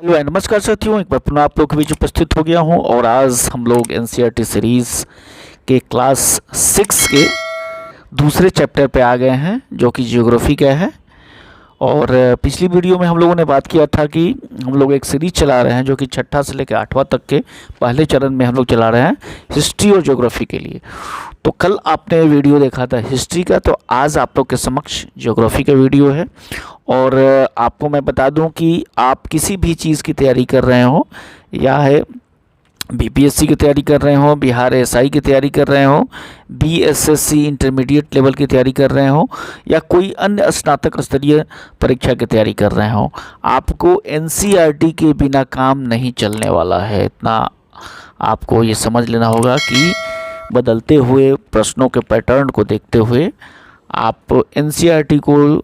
Hello नमस्कार साथियों, एक बार पुनः आप लोग के बीच उपस्थित हो गया हूं और आज हम लोग एनसीईआरटी सीरीज़ के क्लास 6 के दूसरे चैप्टर पे आ गए हैं जो कि ज्योग्राफी का है। और पिछली वीडियो में हम लोगों ने बात किया था कि हम लोग एक सीरीज चला रहे हैं जो कि छठा से लेकर 8वां तक के पहले चरण में हम लोग चला रहे हैं हिस्ट्री और ज्योग्राफी के लिए। तो कल आपने वीडियो देखा था हिस्ट्री का, तो आज आप लोग के समक्ष ज्योग्राफी का वीडियो है। और आपको मैं बता दूं कि आप किसी भी चीज़ की तैयारी कर रहे हो, या है बीपीएससी की तैयारी कर रहे हो, बिहार एसआई की तैयारी कर रहे हो, बीएसएससी इंटरमीडिएट लेवल की तैयारी कर रहे हो, या कोई अन्य स्नातक स्तरीय परीक्षा की तैयारी कर रहे हो, आपको एनसीईआरटी के बिना काम नहीं चलने वाला है। इतना आपको ये समझ लेना होगा कि बदलते हुए प्रश्नों के पैटर्न को देखते हुए आप एनसीईआरटी को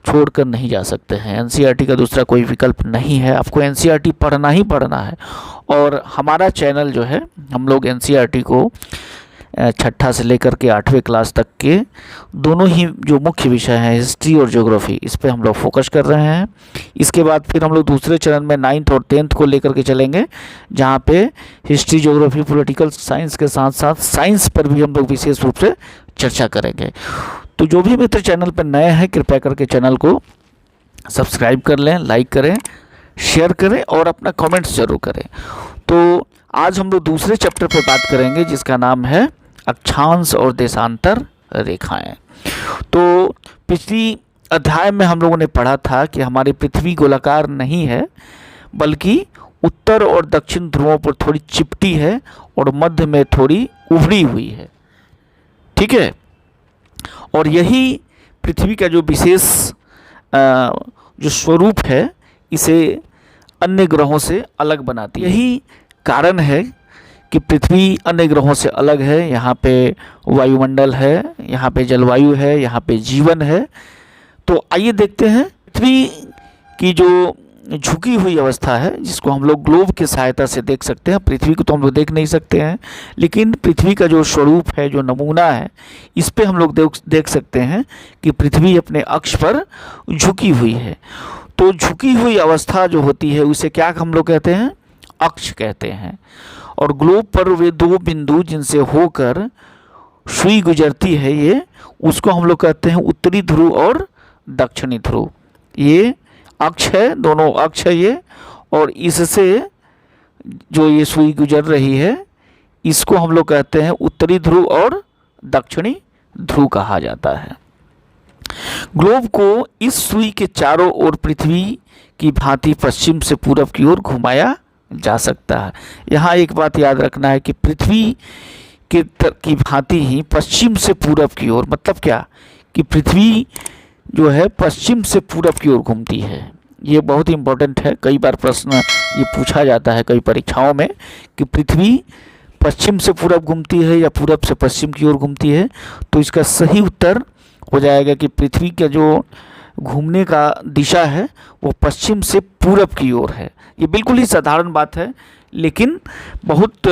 छोड़कर नहीं जा सकते हैं। एनसीईआरटी का दूसरा कोई विकल्प नहीं है, आपको एनसीईआरटी पढ़ना ही पढ़ना है। और हमारा चैनल जो है, हम लोग एनसीईआरटी को छठा से लेकर के 8वें क्लास तक के दोनों ही जो मुख्य विषय हैं हिस्ट्री और ज्योग्राफी, इस पे हम लोग फोकस कर रहे हैं। इसके बाद फिर हम लोग दूसरे चरण में 9th और 10th को लेकर के चलेंगे, जहाँ पे हिस्ट्री, ज्योग्राफी, पॉलिटिकल साइंस के साथ साथ साइंस पर भी हम लोग विशेष रूप से चर्चा करेंगे। तो जो भी मित्र चैनल पर नए हैं, कृपया करके चैनल को सब्सक्राइब कर लें, लाइक करें, शेयर करें और अपना कमेंट्स जरूर करें। तो आज हम लोग दूसरे चैप्टर पर बात करेंगे जिसका नाम है अक्षांश और देशांतर रेखाएं। तो पिछली अध्याय में हम लोगों ने पढ़ा था कि हमारी पृथ्वी गोलाकार नहीं है, बल्कि उत्तर और दक्षिण ध्रुवों पर थोड़ी चिपटी है और मध्य में थोड़ी उभरी हुई है। ठीक है, और यही पृथ्वी का जो विशेष जो स्वरूप है, इसे अन्य ग्रहों से अलग बनाती है। यही कारण है कि पृथ्वी अन्य ग्रहों से अलग है। यहाँ पे वायुमंडल है, यहाँ पे जलवायु है, यहाँ पे जीवन है। तो आइए देखते हैं पृथ्वी की जो झुकी हुई अवस्था है, जिसको हम लोग ग्लोब की सहायता से देख सकते हैं। पृथ्वी को तो हम लोग देख नहीं सकते हैं, लेकिन पृथ्वी का जो स्वरूप है, जो नमूना है, इस पे हम लोग देख सकते हैं कि पृथ्वी अपने अक्ष पर झुकी हुई है। तो झुकी हुई अवस्था जो होती है उसे क्या हम लोग कहते हैं? अक्ष कहते हैं। और ग्लोब पर वे दो बिंदु जिनसे होकर सुई गुजरती है, ये उसको हम लोग कहते हैं उत्तरी ध्रुव और दक्षिणी ध्रुव। ये अक्ष है, दोनों अक्ष है ये, और इससे जो ये सुई गुजर रही है, इसको हम लोग कहते हैं उत्तरी ध्रुव और दक्षिणी ध्रुव कहा जाता है। ग्लोब को इस सुई के चारों ओर पृथ्वी की भांति पश्चिम से पूरब की ओर घुमाया जा सकता है। यहाँ एक बात याद रखना है कि पृथ्वी की भांति ही पश्चिम से पूरब की ओर, मतलब क्या कि पृथ्वी जो है पश्चिम से पूरब की ओर घूमती है। ये बहुत इंपॉर्टेंट है, कई बार प्रश्न ये पूछा जाता है कई परीक्षाओं में कि पृथ्वी पश्चिम से पूरब घूमती है या पूरब से पश्चिम की ओर घूमती है। तो इसका सही उत्तर हो जाएगा कि पृथ्वी का जो घूमने का दिशा है वो पश्चिम से पूरब की ओर है। ये बिल्कुल ही साधारण बात है, लेकिन बहुत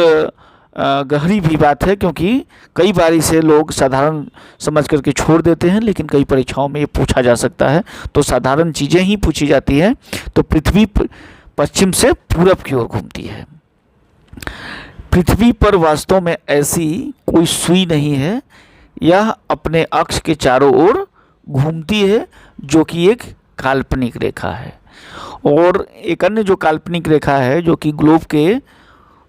गहरी भी बात है, क्योंकि कई बार इसे लोग साधारण समझ करके छोड़ देते हैं, लेकिन कई परीक्षाओं में ये पूछा जा सकता है। तो साधारण चीज़ें ही पूछी जाती हैं। तो पृथ्वी पश्चिम से पूरब की ओर घूमती है। पृथ्वी पर वास्तव में ऐसी कोई सुई नहीं है, यह अपने अक्ष के चारों ओर घूमती है, जो कि एक काल्पनिक रेखा है। और एक अन्य जो काल्पनिक रेखा है, जो कि ग्लोब के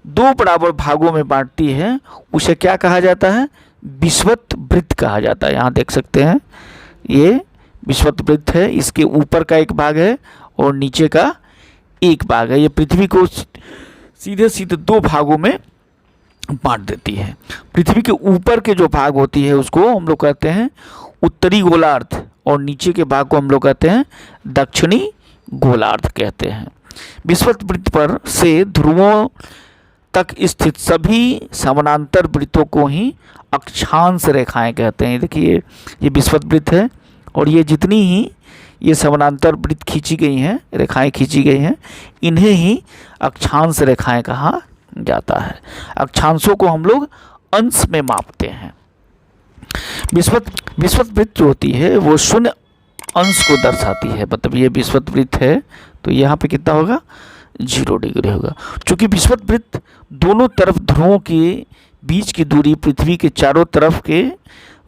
दो बराबर भागों में बांटती है, उसे क्या कहा जाता है? विषुवत वृत्त कहा जाता है। यहाँ देख सकते हैं, ये विषुवत वृत्त है। इसके ऊपर का एक भाग है और नीचे का एक भाग है। ये पृथ्वी को सीधे सीधे दो भागों में बांट देती है। पृथ्वी के ऊपर के जो भाग होती है उसको हम लोग कहते हैं उत्तरी गोलार्ध, और नीचे के भाग को हम लोग कहते हैं दक्षिणी गोलार्ध कहते हैं। विषुवत वृत्त पर से ध्रुवों तक स्थित सभी समानांतर वृत्तों को ही अक्षांश रेखाएं कहते हैं। देखिए, ये विषुवत वृत्त है, और ये जितनी ही ये समानांतर वृत्त खींची गई हैं, रेखाएं खींची गई हैं, इन्हें ही अक्षांश रेखाएं कहा जाता है। अक्षांशों को हम लोग अंश में मापते हैं। विषुवत वृत्त जो होती है वो शून्य अंश को दर्शाती है। मतलब ये विषुवत वृत्त है, तो यहाँ पे कितना होगा? 0 डिग्री होगा। चूँकि विषुवत दोनों तरफ ध्रुवों के बीच की दूरी पृथ्वी के चारों तरफ के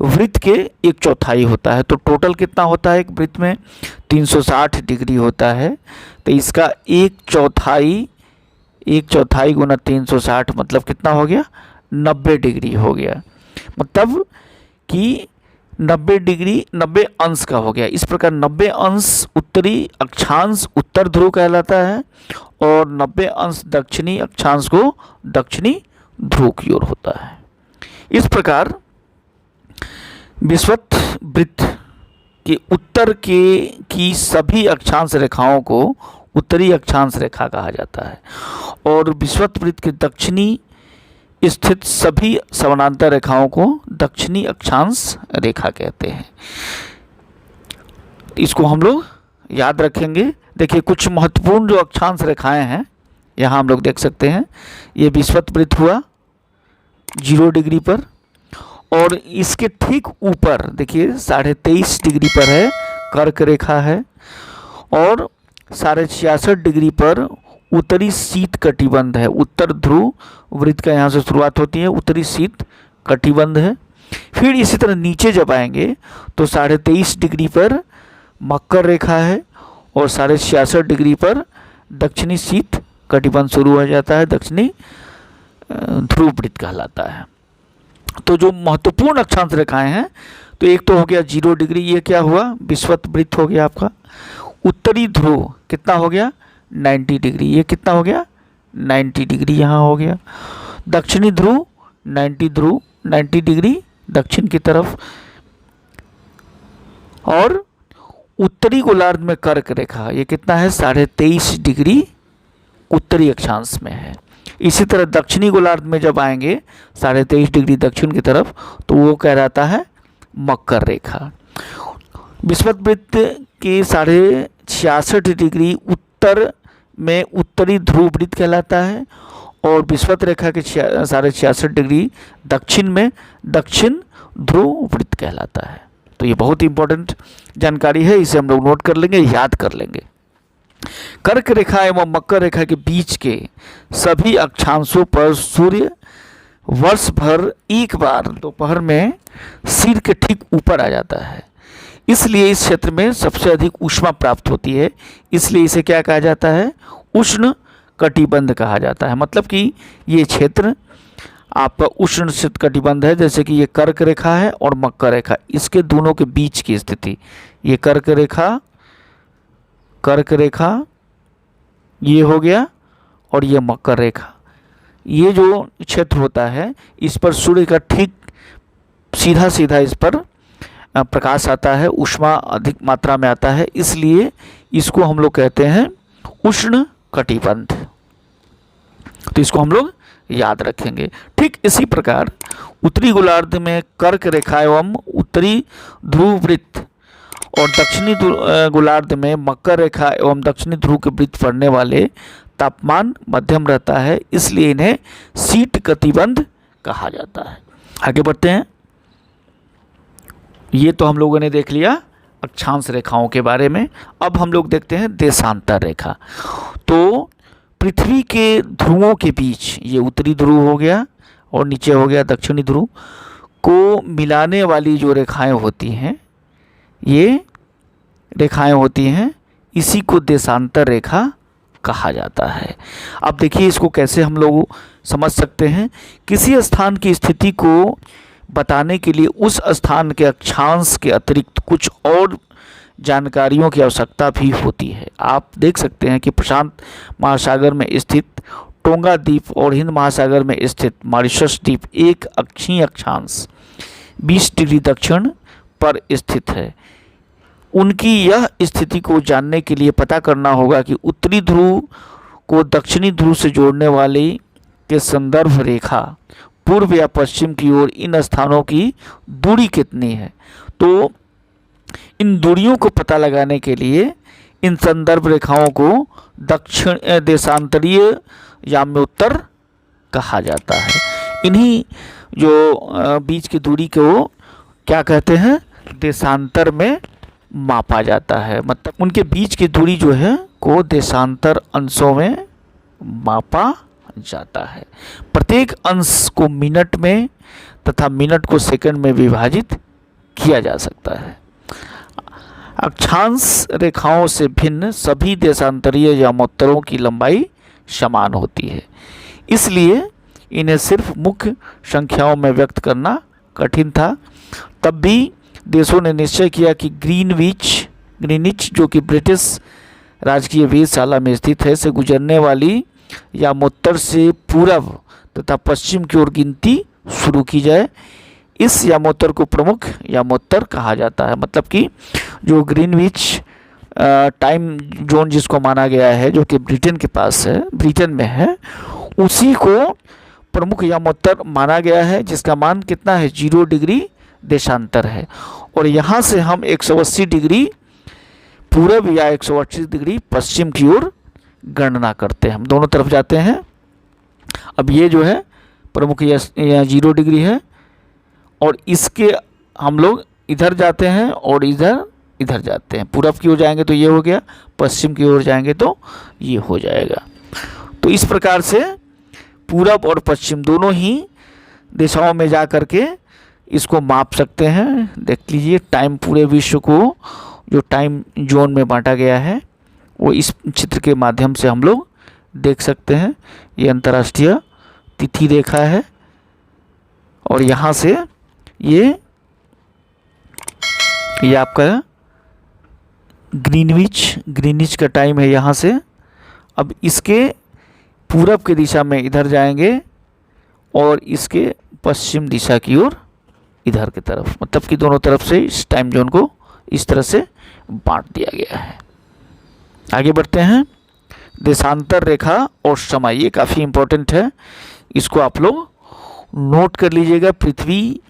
वृत्त के 1/4 होता है। तो टोटल कितना होता है एक वृत्त में? 360 डिग्री होता है। तो इसका 1/4 गुना 360 मतलब कितना हो गया? 90 डिग्री हो गया। मतलब कि 90 डिग्री 90 अंश का हो गया। इस प्रकार 90 अंश उत्तरी अक्षांश उत्तर ध्रुव कहलाता है और 90 अंश दक्षिणी अक्षांश को दक्षिणी ध्रुव की ओर होता है। इस प्रकार विषुवत वृत्त के उत्तर की सभी अक्षांश रेखाओं को उत्तरी अक्षांश रेखा कहा जाता है और विषुवत वृत्त के दक्षिणी स्थित सभी समानांतर रेखाओं को दक्षिणी अक्षांश रेखा कहते हैं। इसको हम लोग याद रखेंगे। देखिए कुछ महत्वपूर्ण जो अक्षांश रेखाएं हैं यहाँ हम लोग देख सकते हैं। ये विषुवत वृत्त हुआ 0 डिग्री पर और इसके ठीक ऊपर देखिए 23.5 डिग्री पर है कर्क रेखा है और 66.5 डिग्री पर उत्तरी शीत कटिबंध है। उत्तर ध्रुव वृत्त का यहाँ से शुरुआत होती है, उत्तरी शीत कटिबंध है। फिर इसी तरह नीचे जब आएंगे तो 23.5 डिग्री पर मकर रेखा है और 66.5 डिग्री पर दक्षिणी शीत कटिबंध शुरू हो जाता है, दक्षिणी ध्रुव वृत्त कहलाता है। तो जो महत्वपूर्ण अक्षांश रेखाएं हैं तो एक तो हो गया 0 डिग्री, ये क्या हुआ? विषुवत वृत्त हो गया आपका। उत्तरी ध्रुव कितना हो गया? 90 डिग्री, ये कितना हो गया? 90 डिग्री यहाँ हो गया। दक्षिणी ध्रुव 90 डिग्री दक्षिण की तरफ और उत्तरी गोलार्ध में कर्क रेखा ये कितना है? 23.5 डिग्री उत्तरी अक्षांश में है। इसी तरह दक्षिणी गोलार्ध में जब आएंगे 23.5 डिग्री दक्षिण की तरफ तो वो कहलाता है मकर रेखा। विषुवत वृत्त के 66.5 डिग्री उत्तर में उत्तरी ध्रुव वृत्त कहलाता है और विषुवत रेखा के 66.5 डिग्री दक्षिण में दक्षिण ध्रुव वृत्त कहलाता है। तो ये बहुत इंपॉर्टेंट जानकारी है, इसे हम लोग नोट कर लेंगे, याद कर लेंगे। कर्क रेखा एवं मकर रेखा के बीच के सभी अक्षांशों पर सूर्य वर्ष भर एक बार दोपहर में सिर के ठीक ऊपर आ जाता है। इसलिए इस क्षेत्र में सबसे अधिक ऊष्मा प्राप्त होती है। इसलिए इसे क्या कहा जाता है? उष्ण कटिबंध कहा जाता है। मतलब कि ये क्षेत्र आपका उष्ण कटिबंध है। जैसे कि ये कर्क रेखा है और मकर रेखा, इसके दोनों के बीच की स्थिति, ये कर्क रेखा ये हो गया और ये मकर रेखा, ये जो क्षेत्र होता है इस पर सूर्य का ठीक सीधा इस पर प्रकाश आता है, ऊष्मा अधिक मात्रा में आता है, इसलिए इसको हम लोग कहते हैं उष्ण कटिबंध। तो इसको हम लोग याद रखेंगे। ठीक इसी प्रकार उत्तरी गोलार्ध में कर्क रेखा एवं उत्तरी ध्रुव वृत्त और दक्षिणी गोलार्ध में मकर रेखा एवं दक्षिणी ध्रुव के वृत्त पड़ने वाले तापमान मध्यम रहता है, इसलिए इन्हें शीत कटिबंध कहा जाता है। आगे बढ़ते हैं। ये तो हम लोगों ने देख लिया अक्षांश रेखाओं के बारे में। अब हम लोग देखते हैं देशांतर रेखा। तो पृथ्वी के ध्रुवों के बीच, ये उत्तरी ध्रुव हो गया और नीचे हो गया दक्षिणी ध्रुव, को मिलाने वाली जो रेखाएं होती हैं, ये रेखाएं होती हैं, इसी को देशांतर रेखा कहा जाता है। अब देखिए इसको कैसे हम लोग समझ सकते हैं। किसी स्थान की स्थिति को बताने के लिए उस स्थान के अक्षांश के अतिरिक्त कुछ और जानकारियों की आवश्यकता भी होती है। आप देख सकते हैं कि प्रशांत महासागर में स्थित टोंगा द्वीप और हिंद महासागर में स्थित मॉरिशस द्वीप एक अक्षीय अक्षांश 20 डिग्री दक्षिण पर स्थित है। उनकी यह स्थिति को जानने के लिए पता करना होगा कि उत्तरी ध्रुव को दक्षिणी ध्रुव से जोड़ने वाली के संदर्भ रेखा पूर्व या पश्चिम की ओर इन स्थानों की दूरी कितनी है। तो इन दूरियों को पता लगाने के लिए इन संदर्भ रेखाओं को दक्षिण देशांतरीय याम्योत्तर कहा जाता है। इन्हीं जो बीच की दूरी को क्या कहते हैं? देशांतर में मापा जाता है। मतलब उनके बीच की दूरी जो है को देशांतर अंशों में मापा जाता है। प्रत्येक अंश को मिनट में तथा मिनट को सेकंड में विभाजित किया जा सकता है। अक्षांश रेखाओं से भिन्न सभी देशांतरीय यामोत्तरों की लंबाई समान होती है, इसलिए इन्हें सिर्फ मुख्य संख्याओं में व्यक्त करना कठिन था। तब भी देशों ने निश्चय किया कि ग्रीनिच जो कि ब्रिटिश राजकीय वेधशाला में स्थित है, से गुजरने वाली यामोत्तर से पूर्व तथा पश्चिम की ओर गिनती शुरू की जाए। इस यामोत्तर को प्रमुख यामोत्तर कहा जाता है। मतलब कि जो ग्रीनविच टाइम जोन जिसको माना गया है, जो कि ब्रिटेन के पास है, ब्रिटेन में है, उसी को प्रमुख यामोत्तर माना गया है, जिसका मान कितना है, 0 डिग्री देशांतर है। और यहाँ से हम 180 डिग्री पूर्व या 180 डिग्री पश्चिम की ओर गणना करते हैं। हम दोनों तरफ जाते हैं। अब ये जो है प्रमुख या 0 डिग्री है, और इसके हम लोग इधर जाते हैं और इधर जाते हैं। पूरब की ओर जाएंगे तो ये हो गया, पश्चिम की ओर जाएंगे तो ये हो जाएगा। तो इस प्रकार से पूरब और पश्चिम दोनों ही दिशाओं में जा कर के इसको माप सकते हैं। देख लीजिए, टाइम पूरे विश्व को जो टाइम जोन में बांटा गया है वो इस चित्र के माध्यम से हम लोग देख सकते हैं। ये अंतर्राष्ट्रीय तिथि रेखा है, और यहाँ से ये आपका ग्रीनिच का टाइम है यहाँ से। अब इसके पूरब की दिशा में इधर जाएंगे और इसके पश्चिम दिशा की ओर इधर की तरफ, मतलब कि दोनों तरफ से इस टाइम जोन को इस तरह से बांट दिया गया है। आगे बढ़ते हैं। देशांतर रेखा और समय, ये काफ़ी इम्पोर्टेंट है, इसको आप लोग नोट कर लीजिएगा। पृथ्वी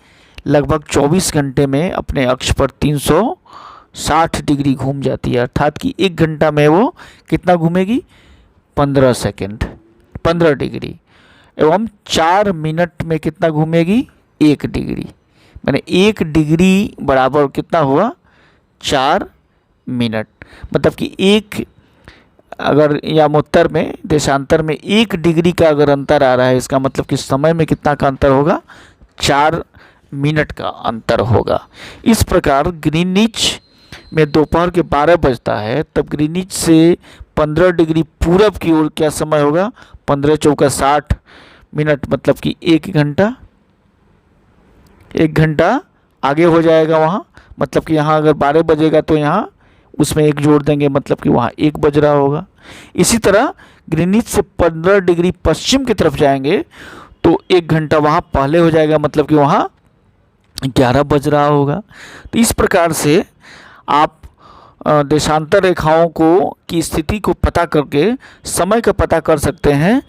लगभग 24 घंटे में अपने अक्ष पर 360 डिग्री घूम जाती है, अर्थात कि 1 घंटा में वो कितना घूमेगी, 15 डिग्री, एवं 4 मिनट में कितना घूमेगी, 1 डिग्री। मैंने 1 डिग्री बराबर कितना हुआ, 4 मिनट। मतलब कि एक अगर यामोत्तर में देशांतर में 1 डिग्री का अगर अंतर आ रहा है, इसका मतलब कि समय में कितना का अंतर होगा, 4 मिनट का अंतर होगा। इस प्रकार ग्रीनिच में दोपहर के 12 बजता है, तब ग्रीनिच से 15 डिग्री पूरब की ओर क्या समय होगा, 15 चौका 60 मिनट, मतलब कि 1 घंटा। 1 घंटा आगे हो जाएगा वहाँ, मतलब कि यहाँ अगर 12 बजेगा तो यहाँ उसमें 1 जोड़ देंगे, मतलब कि वहाँ 1 बज रहा होगा। इसी तरह ग्रीनिच से 15 डिग्री पश्चिम की तरफ जाएंगे तो 1 घंटा वहाँ पहले हो जाएगा, मतलब कि वहाँ 11 बज रहा होगा। तो इस प्रकार से आप देशांतर रेखाओं को की स्थिति को पता करके समय का पता कर सकते हैं,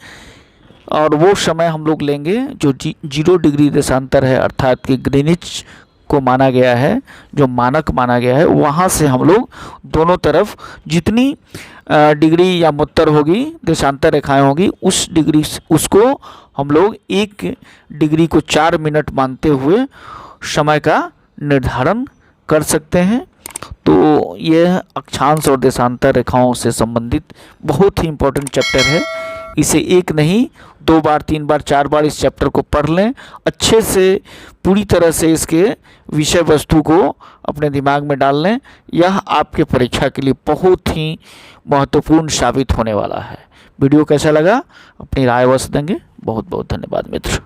और वो समय हम लोग लेंगे जो 0 डिग्री देशांतर है, अर्थात कि ग्रीनिच को माना गया है, जो मानक माना गया है, वहाँ से हम लोग दोनों तरफ जितनी डिग्री या मुत्तर होगी, देशांतर रेखाएं होगी, उस डिग्री उसको हम लोग 1 डिग्री को 4 मिनट मानते हुए समय का निर्धारण कर सकते हैं। तो यह अक्षांश और देशांतर रेखाओं से संबंधित बहुत ही इम्पोर्टेंट चैप्टर है। इसे एक नहीं 2 बार 3 बार 4 बार इस चैप्टर को पढ़ लें, अच्छे से पूरी तरह से इसके विषय वस्तु को अपने दिमाग में डाल लें। यह आपके परीक्षा के लिए बहुत ही महत्वपूर्ण साबित होने वाला है। वीडियो कैसा लगा अपनी राय अवश्य देंगे। बहुत बहुत धन्यवाद मित्र।